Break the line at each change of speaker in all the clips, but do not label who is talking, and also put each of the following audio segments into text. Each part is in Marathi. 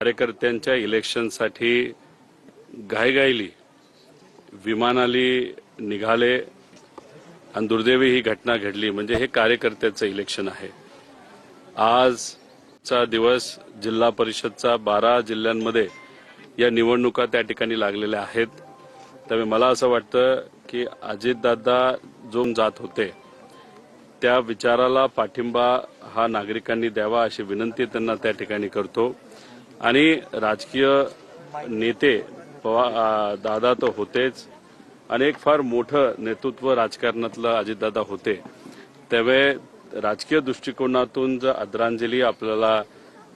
कार्यकर्त्यांच्या इलेक्शनसाठी घाईघाईली विमानाली निघाले आणि दुर्दैवी ही घटना घडली। म्हणजे हे कार्यकर्त्याचं इलेक्शन आहे। आजचा दिवस जिल्हा परिषदचा 12 जिल्ह्यांमध्ये या निवडणुका त्या ठिकाणी लागलेल्या आहेत। त्यामुळे मला असं वाटतं की अजितदादा जो जात होते त्या विचाराला पाठिंबा हा नागरिकांनी द्यावा अशी विनंती त्यांना त्या ठिकाणी करतो। आणि राजकीय नेते दादा तर होतेच, अनेक फार मोठं नेतृत्व राजकारणातलं अजितदादा होते। त्यामुळे राजकीय दृष्टिकोनातून जर आदरांजली आपल्याला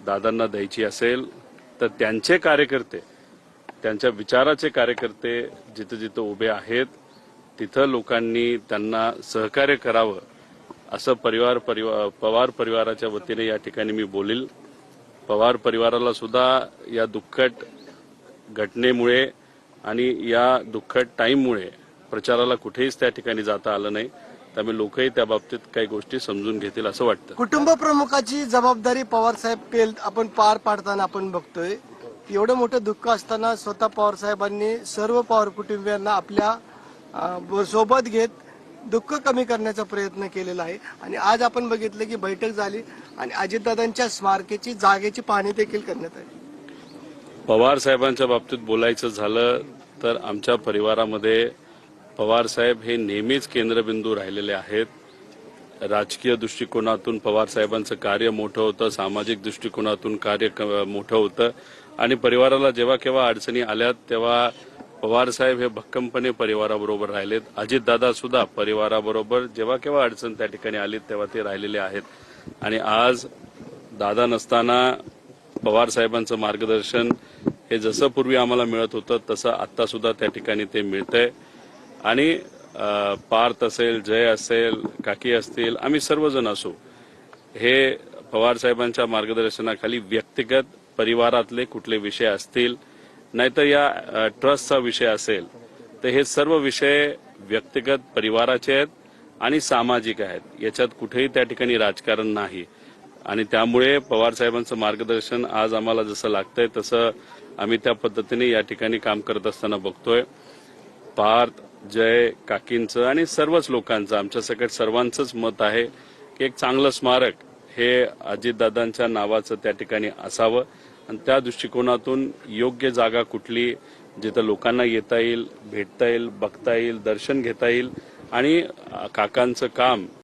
दादांना द्यायची असेल तर त्यांचे कार्यकर्ते, त्यांच्या विचाराचे कार्यकर्ते जिथे जिथे उभे आहेत तिथं लोकांनी त्यांना सहकार्य करावं असं पवार परिवाराच्या वतीने या ठिकाणी मी बोलील। पवार परिवाराला सुद्धा या दुःखद घटनेमुळे आणि या दुःखद टाईममुळे प्रचाराला कुठेच त्या ठिकाणी जाता आलं नाही। त्यामुळे लोकही त्या बाबतीत काही गोष्टी समजून घेतील असं वाटतं।
कुटुंब प्रमुखाची जबाबदारी पवार साहेब आपण पार पाडताना आपण बघतोय। एवढं मोठं दुःख असताना स्वतः पवार साहेबांनी सर्व पवार कुटुंबियांना आपल्या सोबत घेत दुःख कमी करण्याचा प्रयत्न केलेला आहे। आणि आज आपण बघितलं की बैठक झाली आणि अजितदादांच्या स्मारकाची जागेची पाहणी देखील करण्यात आली।
पवार साहेबांच्या बाबतीत बोलायचं झालं तर आमच्या परिवारामध्ये पवार साहेब हे नेहमीच केंद्रबिंदू राहिलेले आहेत। राजकीय दृष्टिकोनातून पवार साहेबांचं कार्य मोठं होतं, सामाजिक दृष्टिकोनातून कार्य मोठं होतं आणि परिवाराला जेव्हा केव्हा अडचणी आल्यात तेव्हा पवार साहेब हे भक्कमपणे परिवाराबरोबर राहिलेत। अजितदादा सुद्धा परिवाराबरोबर जेव्हा केव्हा अडचण त्या ठिकाणी आली तेव्हा ते राहिलेले आहेत। आणि आज दादा नसताना पवार साहेबांचं मार्गदर्शन हे जसं पूर्वी आम्हाला मिळत होतं तसं आता सुद्धा त्या ठिकाणी ते मिळतंय। आणि पार्थ असेल, जय असेल, काकी असतील, आम्ही सर्वजण असो, हे पवार साहेबांच्या मार्गदर्शनाखाली व्यक्तिगत परिवारातले कुठले विषय असतील नाहीतर या ट्रस्टचा विषय असेल तर हे सर्व विषय व्यक्तिगत परिवाराचे आहेत आणि सामाजिक आहेत। याच्यात कुठेही त्या ठिकाणी राजकारण नाही। आणि त्यामुळे पवार साहेबांचं मार्गदर्शन आज आम्हाला जसं लागतंय तसं आम्ही त्या पद्धतीने या ठिकाणी काम करत असताना बघतोय। पार्थ, जय, काकींचं आणि सर्वच लोकांचं, आमच्या सगळ्या सर्वांचंच मत आहे की एक चांगलं स्मारक हे अजितदादांच्या नावाचं त्या ठिकाणी असावं। आणि त्या दृष्टिकोनातून योग्य जागा कुठली जिथं लोकांना येता येईल, भेटता येईल, बघता येईल, दर्शन घेता येईल आणि काकांचं काम